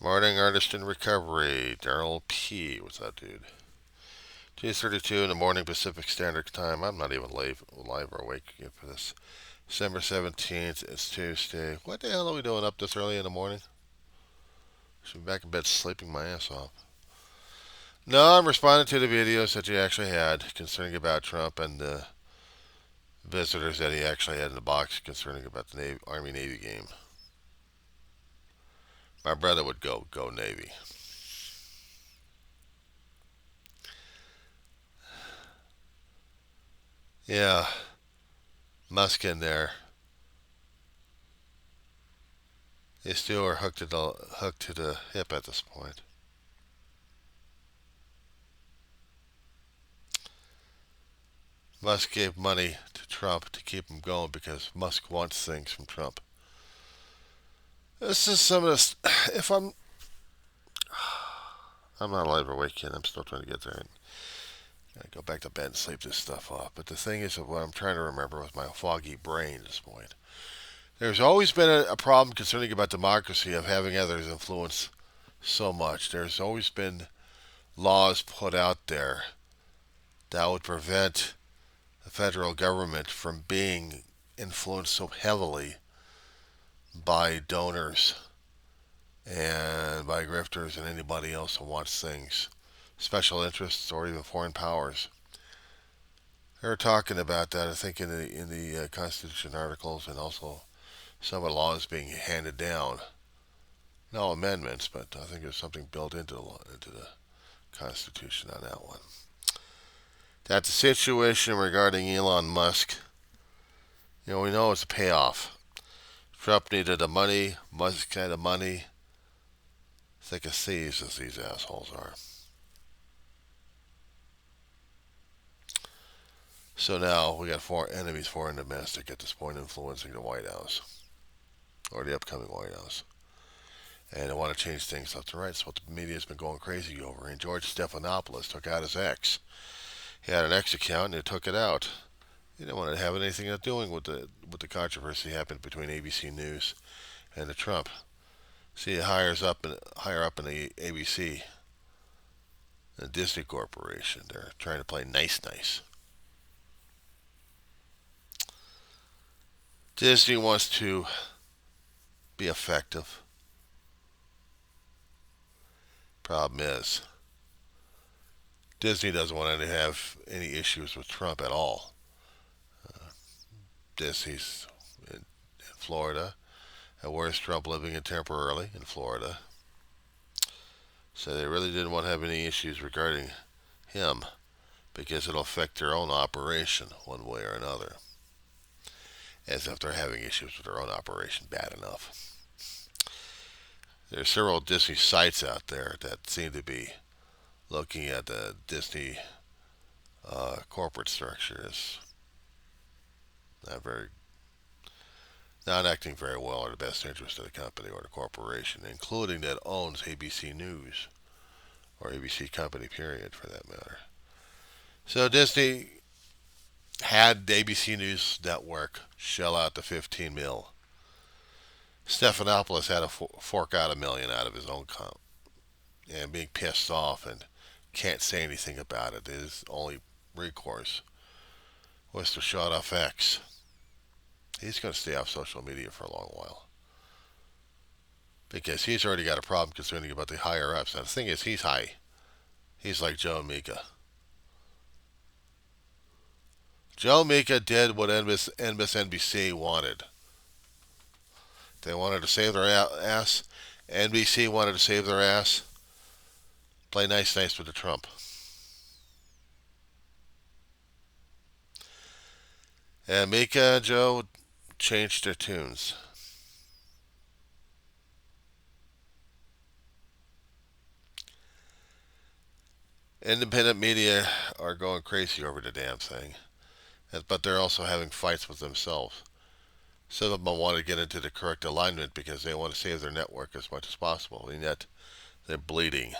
Morning artist in recovery, Darryl P. What's that, dude? 2:32 in the morning Pacific Standard Time. I'm not even live or awake yet for this. December 17th, it's Tuesday. What the hell are we doing up this early in the morning? Should be back in bed sleeping my ass off. No, I'm responding to the videos that you actually had concerning about Trump and the visitors that he actually had in the box concerning about the Army-Navy game. My brother would go Navy. Yeah, Musk in there. They still are hooked to the hip at this point. Musk gave money to Trump to keep him going because Musk wants things from Trump. This is some of this. If I'm not alive or awake yet. I'm still trying to get there and go back to bed and sleep this stuff off. But the thing is, what I'm trying to remember with my foggy brain at this point. There's always been a problem concerning about democracy of having others influence so much. There's always been laws put out there that would prevent the federal government from being influenced so heavily by donors and by grifters and anybody else who wants things, special interests or even foreign powers. They were talking about that, I think, in the Constitution articles and also some of the laws being handed down. No amendments, but I think there's something built into the Constitution on that one. That the situation regarding Elon Musk, we know it's a payoff. Trump needed the money, Musk had the money. Thick as thieves as these assholes are. So now we got four enemies, foreign and domestic, at this point influencing the White House or the upcoming White House. And they want to change things left and right. That's what the media's been going crazy over. And George Stephanopoulos took out his ex. He had an ex account and he took it out. He didn't want to have anything to do with the controversy happened between ABC News and the Trump. See, higher up in the ABC, the Disney Corporation. They're trying to play nice. Disney wants to be effective. Problem is, Disney doesn't want to have any issues with Trump at all. Disney's in Florida. And where's Trump living in temporarily? In Florida. So they really didn't want to have any issues regarding him because it'll affect their own operation one way or another. As if they're having issues with their own operation bad enough. There's several Disney sites out there that seem to be looking at the Disney corporate structure as not acting very well in the best interest of the company or the corporation, including that owns ABC News or ABC Company, period, for that matter. So Disney had the ABC News network shell out the 15 mil. Stephanopoulos had to fork out $1 million out of his own comp, and being pissed off and can't say anything about it. His only recourse was to shut off X. He's going to stay off social media for a long while because he's already got a problem concerning about the higher ups. Now the thing is, he's high. He's like Joe Mika. Joe Mika did what NBC wanted. They wanted to save their ass. NBC wanted to save their ass. Play nice with the Trump. And Mika and Joe changed their tunes. Independent media are going crazy over the damn thing. But they're also having fights with themselves. Some of them want to get into the correct alignment because they want to save their network as much as possible. And yet, they're bleeding.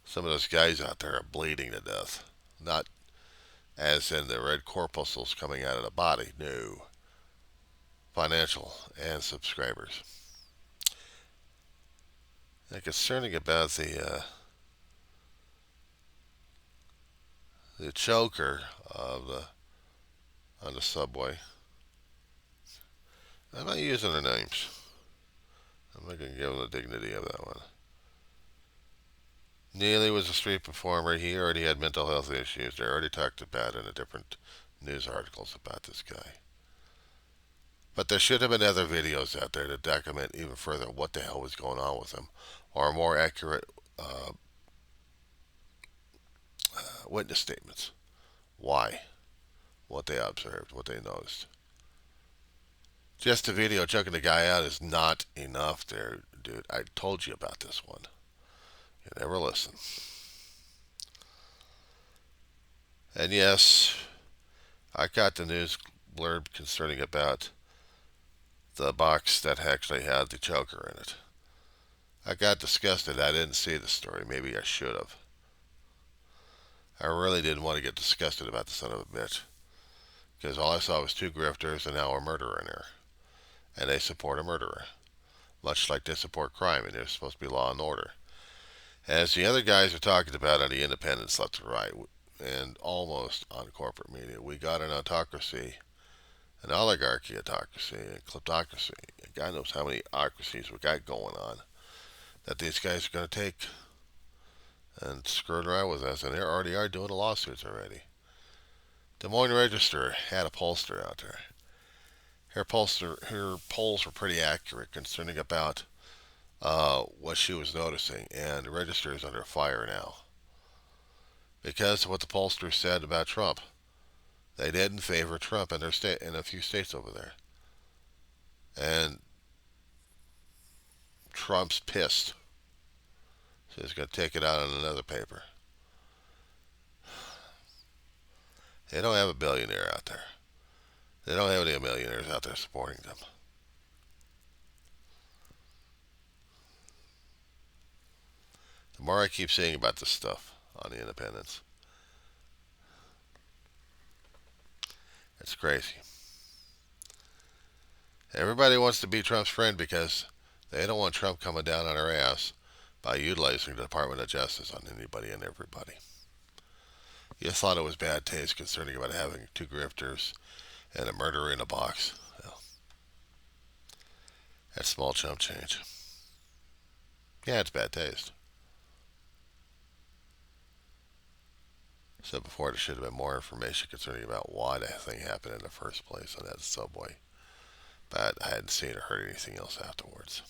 Some of those guys out there are bleeding to death. Not as in the red corpuscles coming out of the body. No. Financial and subscribers. concerning about the choker of the on the subway. I'm not using their names. I'm not going to give them the dignity of that one. Neely was a street performer. He already had mental health issues. They already talked about it in the different news articles about this guy. But there should have been other videos out there to document even further what the hell was going on with him, or more accurate uh, witness statements. Why? What they observed, what they noticed. Just a video choking the guy out is not enough there, dude. I told you about this one. You never listen. And yes, I got the news blurb concerning about the box that actually had the choker in it. I got disgusted. I didn't see the story. Maybe I should have. I really didn't want to get disgusted about the son of a bitch. Because all I saw was two grifters and now a murderer in there. And they support a murderer. Much like they support crime and they're supposed to be law and order. As the other guys are talking about on the independents left and right, and almost on corporate media, we got an autocracy, an oligarchy autocracy, a kleptocracy. God knows how many ocracies we got going on that these guys are going to take and screwing around with us, and they already are doing the lawsuits already. Des Moines Register had a pollster out there. Her polls were pretty accurate concerning about what she was noticing, and the Register is under fire now because of what the pollsters said about Trump. They didn't favor Trump in their state, in a few states over there, and Trump's pissed, so he's going to take it out on another paper. They don't have a billionaire out there. They don't have any millionaires out there supporting them. The more I keep seeing about this stuff on the independents, it's crazy. Everybody wants to be Trump's friend because they don't want Trump coming down on our ass by utilizing the Department of Justice on anybody and everybody. You thought it was bad taste concerning about having two grifters and a murderer in a box. Well, that's small chump change. Yeah, it's bad taste. Said before, there should have been more information concerning about why that thing happened in the first place on that subway. But I hadn't seen or heard anything else afterwards.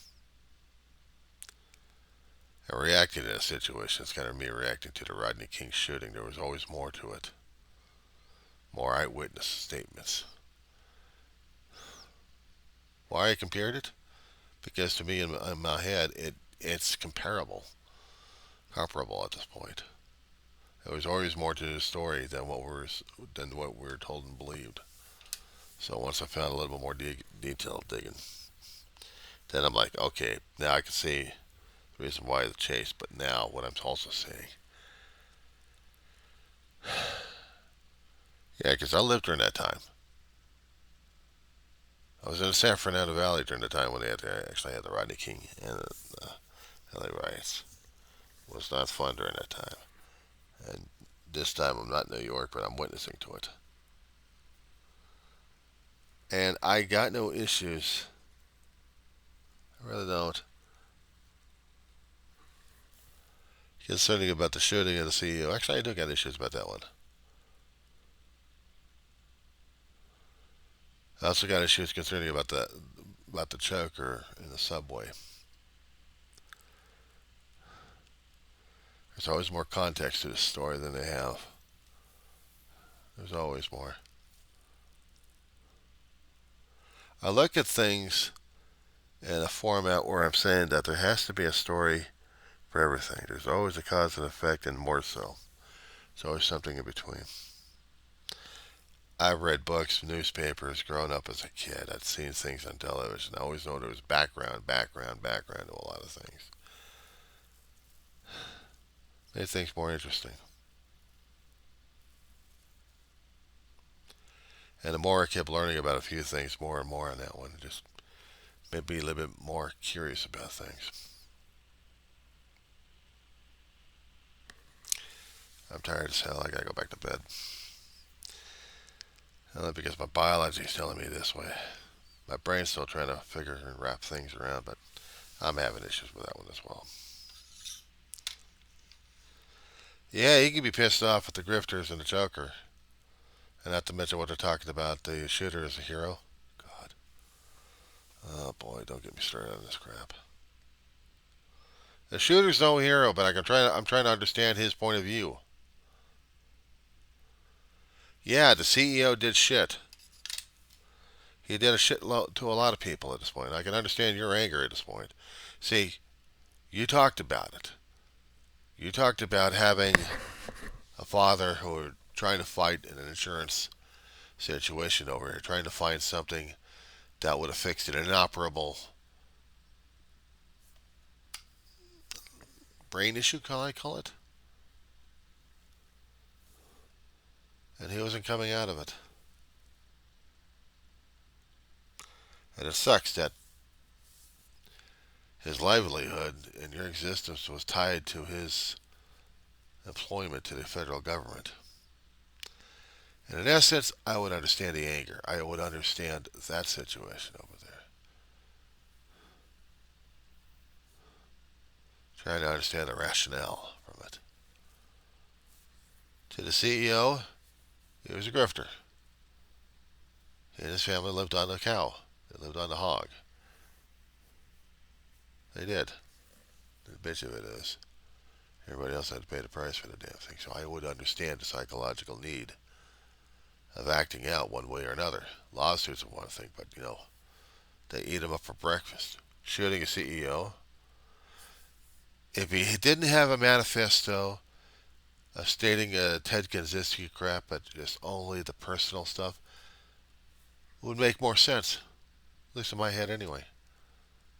And reacting to that situation is kind of me reacting to the Rodney King shooting. There was always more to it. More eyewitness statements. Why I compared it? Because to me, in my head, it's comparable at this point. There was always more to the story than what we were told and believed. So once I found a little bit more detailed digging, then I'm like, okay, now I can see the reason why the chase. But now what I'm also seeing, yeah, because I lived during that time. I was in the San Fernando Valley during the time when they actually had the Rodney King and the LA riots. It was not fun during that time. And this time I'm not in New York, but I'm witnessing to it. And I got no issues. I really don't. Concerning about the shooting of the CEO. Actually, I do got issues about that one. I also got issues concerning about the choker in the subway. There's always more context to the story than they have. There's always more. I look at things in a format where I'm saying that there has to be a story for everything. There's always a cause and effect, and more so. There's always something in between. I've read books, newspapers, growing up as a kid. I'd seen things on television. I always know there was background to a lot of things. Made things more interesting. And the more I kept learning about a few things more and more on that one, it just made me a little bit more curious about things. I'm tired as hell. I gotta go back to bed. Not because my biology is telling me this way. My brain's still trying to figure and wrap things around, but I'm having issues with that one as well. Yeah, you can be pissed off with the grifters and the Joker, and not to mention what they're talking about. The shooter is a hero. God, oh boy, don't get me started on this crap. The shooter's no hero, but I'm trying to understand his point of view. Yeah, the CEO did shit. He did a shit to a lot of people at this point. I can understand your anger at this point. See, you talked about it. You talked about having a father who were trying to fight in an insurance situation over here, trying to find something that would have fixed an inoperable brain issue, can I call it? And he wasn't coming out of it. And it sucks that his livelihood and your existence was tied to his employment to the federal government. And in essence, I would understand the anger. I would understand that situation over there. Trying to understand the rationale from it. To the CEO, he was a grifter. He and his family lived on the cow. They lived on the hog. They did. The bitch of it is, everybody else had to pay the price for the damn thing. So I would understand the psychological need of acting out one way or another. Lawsuits are one thing, but they eat him up for breakfast. Shooting a CEO. If he didn't have a manifesto stating Ted Kaczynski crap, but just only the personal stuff, would make more sense. At least in my head anyway.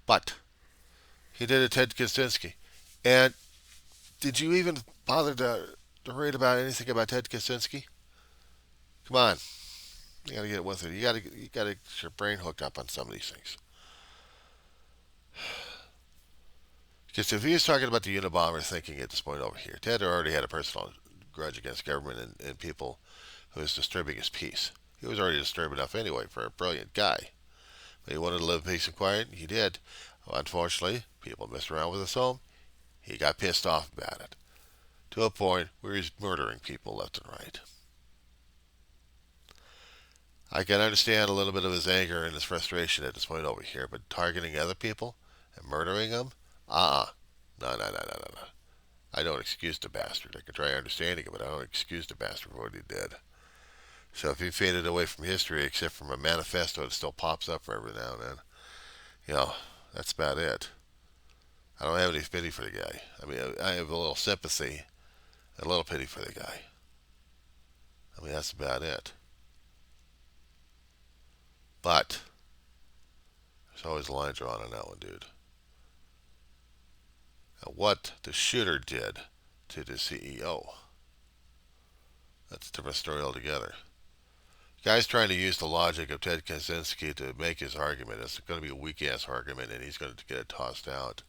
But he did a Ted Kaczynski. And did you even bother to read about anything about Ted Kaczynski? Come on. You gotta get with it. You gotta get your brain hooked up on some of these things. Because if he was talking about the Unabomber thinking at this point over here, Ted already had a personal grudge against government and people who was disturbing his peace. He was already disturbed enough anyway for a brilliant guy. But he wanted to live peace and quiet. He did. Well, unfortunately, people messed around with his home. He got pissed off about it to a point where he's murdering people left and right. I can understand a little bit of his anger and his frustration at this point over here, but targeting other people and murdering them? No, no, no, no, no, no. I don't excuse the bastard. I can try understanding it, but I don't excuse the bastard for what he did. So if he faded away from history, except from a manifesto that still pops up every now and then, that's about it. I don't have any pity for the guy. I mean, I have a little sympathy, and a little pity for the guy. I mean, that's about it. But there's always a line drawn on that one, dude. Now, what the shooter did to the CEO, that's a different story altogether. The guy's trying to use the logic of Ted Kaczynski to make his argument. It's going to be a weak-ass argument, and he's going to get it tossed out.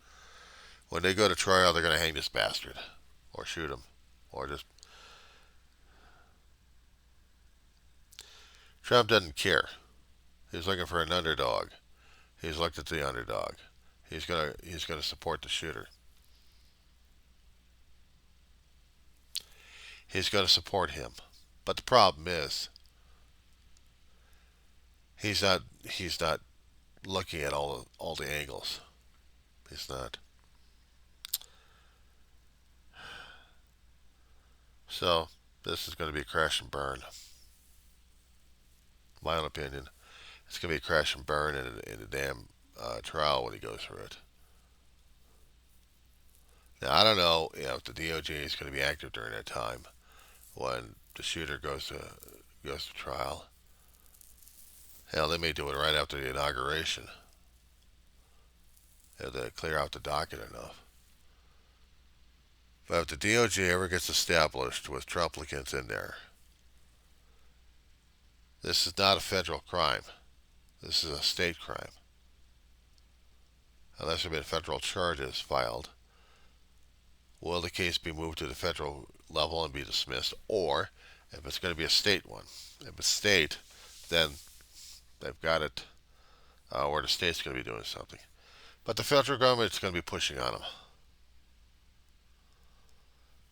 When they go to trial, they're going to hang this bastard, or shoot him, or just... Trump doesn't care. He's looking for an underdog. He's looked at the underdog. He's gonna support the shooter. He's going to support him. But the problem is, he's not looking at all the angles. He's not. So this is going to be a crash and burn. My own opinion. It's going to be a crash and burn in a damn trial when he goes through it. Now I don't know, if the DOJ is going to be active during that time when the shooter goes to trial. Hell, they may do it right after the inauguration if they clear out the docket enough. But if the DOJ ever gets established with Trumplicans in there, this is not a federal crime. This is a state crime. Unless there have been federal charges filed will the case be moved to the federal level and be dismissed? Or if it's going to be a state one, if it's state, then they've got it where the state's going to be doing something. But the federal government is going to be pushing on them.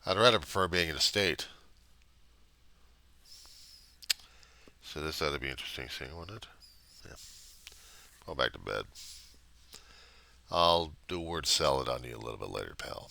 I'd rather prefer being in a state. So this ought to be interesting seeing, wouldn't it? Yeah. Go back to bed. I'll do word salad on you a little bit later, pal.